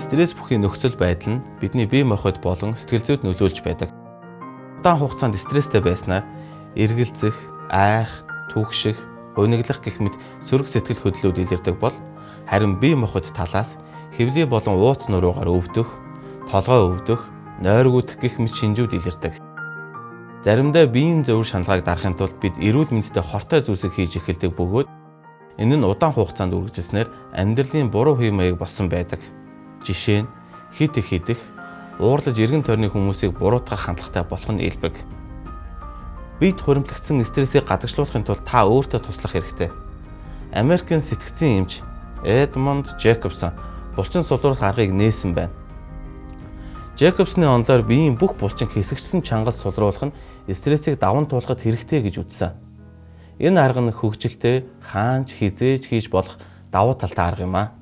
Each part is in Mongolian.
Стресс бүхий нөхцөл байдал нь бидний бие махбод болон сэтгэл зүйд нөлөөлж байдаг. Удаан хугацаанд стресстэй байснаар эргэлзэх, айх, түгших, уйнаглах гэх мэт сөрөг сэтгэл хөдлөлүүд илэрдэг бол харин бие махбод талаас хэвлий болон ууц нуруугаар өвдөх, толгой өвдөх, нойргуудах гэх мэт шинжүүд илэрдэг. Заримдаа биеийн зөвөр шаналгааг дарахын тулд бид эрүүл мэндэд хортой зүйлсийг хийж эхэлдэг бөгөөд энэ нь удаан хугацаанд үргэлжилснээр амьдралын буруу хэв маяг болсон байдаг. Жишээ нь хит их идэх, уурлаж эргэн тойрны хүмүүсийг буруутгах хандлагатай болох нь элбэг. Бид хуримтлагдсан стрессийг гадагшлуулахын тулд та өөртөө туслах хэрэгтэй. Америкийн сэтгцийн эмч Эдмонд Жейкобсон булчин сулруулах аргыг нээсэн байна. Жейкобсны онолоор биеийн бүх булчин хэсэгчлэн чангалж сулруулах нь стрессийг даван туулахад хэрэгтэй гэж үзсэн. Энэ арга нь хөгжилтэй, хаанч хизээж хийж болох давуу талтай арга юм а.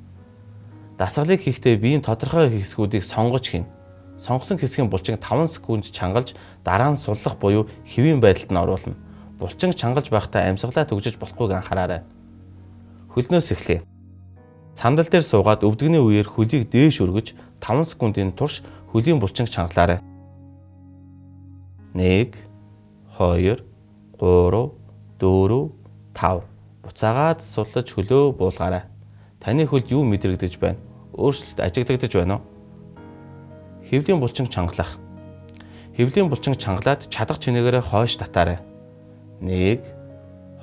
Дасгалыг хийхдээ биеийн тодорхой хэсгүүдийг сонгож хийнэ. Сонгосон хэсгийн булчинг 5 секунд чангалж дараа нь суллах буюу хэвийн байдалд нь оруулна. Булчинг чангалж байхдаа амьсгалаа төгжиж болохгүйг анхаараарай. Хөлнөөс эхлэе. Сандал дээр суугаад өвдөгний үеэр хөлийг дээш өргөж 5 секундын турш хөлийн булчинг чангалаарай. 1 2 3 4 5 буцаагаад суллаж хөлөө буулгаарай. Таны хөлд юу мэдрэгдэж байна? Өөрчлөлт ажиглагдаж байна уу? Хэвлийн булчин чангалах. Хэвлийн булчин чангалаад чадах чинээгээрээ хойш татаарай. 1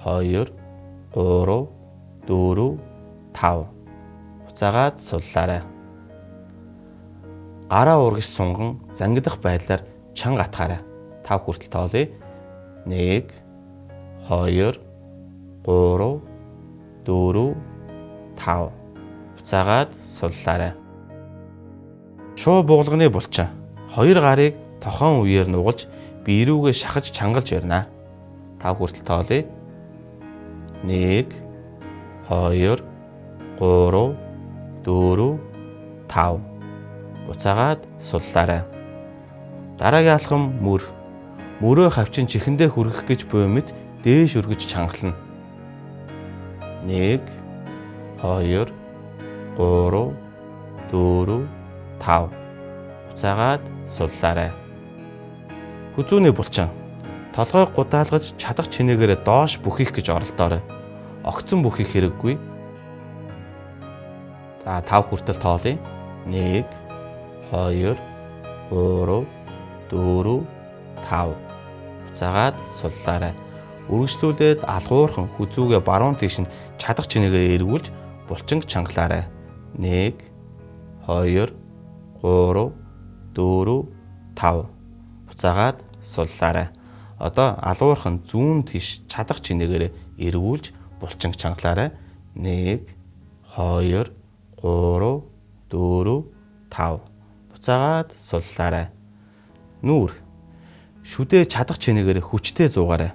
2 3 4 5 буцаагаад суллаарай. Гараа урагш сунган зангидах байдлаар чанга атгаарай. 5 хүртэл тоолъё. 1 2 3 4 5 буцаагаад суллаарай. Шуу буулганы булчин 2 гарыг тохон үеэр нугалж бие рүүгээ шахаж чангалж барина. 5 хүртэл тоолъё. 1 2 3 4 5 буцаагаад суллаарай. Дараагийн алхам мөр. Мөрөө хавчин чихэндээ хүргэх гэж буй мэт дээш өргөж чангална. 1 2 3 4 5 буцаагаад суллаарай. Хүзүүний булчин толгой гудаалгаж чадах чинээгээрээ доош бүхийх гэж оролдоорой. Огцон бүхийх хэрэггүй. За 5 хүртэл тоолъё. 1 2 3 4 5 буцаагаад суллаарай. Үргэлжлүүлээд алгуурхан хүзүүгээ баруун тийш нь чадах чинээгээ эргүүлж булчинг чангалаарай. 1 2 3 4 5 буцаагаад суллаарай. Одоо алуурхан зүүн тийш чадах чинээгээр эргүүлж булчинг чангалаарай. 1 2 3 4 5 буцаагаад суллаарай. Нүүр. Шүдээ чадах чинээгээр хүчтэй зуугаарай.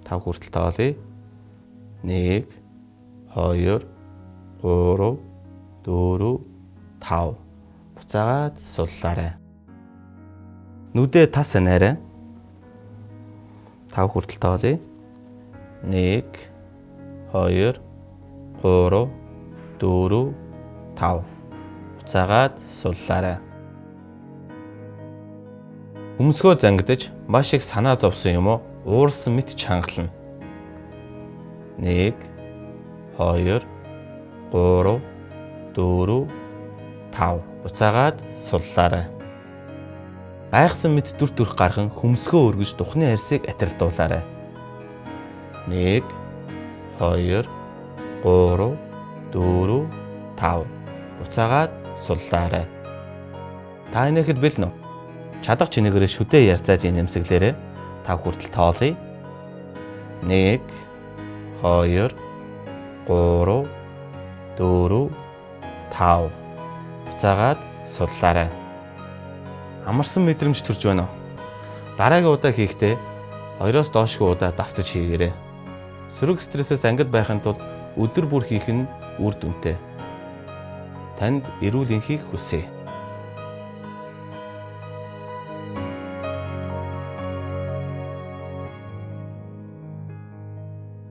5 хүртэл тоолъё. 1 2 3 4 5 буцаагаад суллаарай. Нүдээ тас анаарай. 5 хүртэл тоолъё. 1 2 3 4 5 буцаагаад суллаарай. Өмсгөө зангидаж маш их санаа зовсон юм уу? Уурсан мэт чангална. 1 2 3 4 5 буцаагаад суллаарай. Гайхсан мэт дүр төрх гархан хөмсгөө өргөж духны арьсыг атилдуулаарай. 1 2 3 4 5 буцаагаад суллаарай. Та энэхэд бэлэн үү? Чадах чинээгээрээ шүдээ ярьцааж нэмсэглээрэй. 5 хүртэл тоолъё. 1 2 3 4 5 буцаагаад суллаарай. Амарсан мэдрэмж төрж байна уу? Дараагийн удаа хийхдээ 2-оос доошгүй удаа давтаж хийгээрэй. Сөрөг стрессээс ангид байхын тулд өдөр бүр хийх нь үр дүнтэй. Танд эрүүл энхийг хүсье.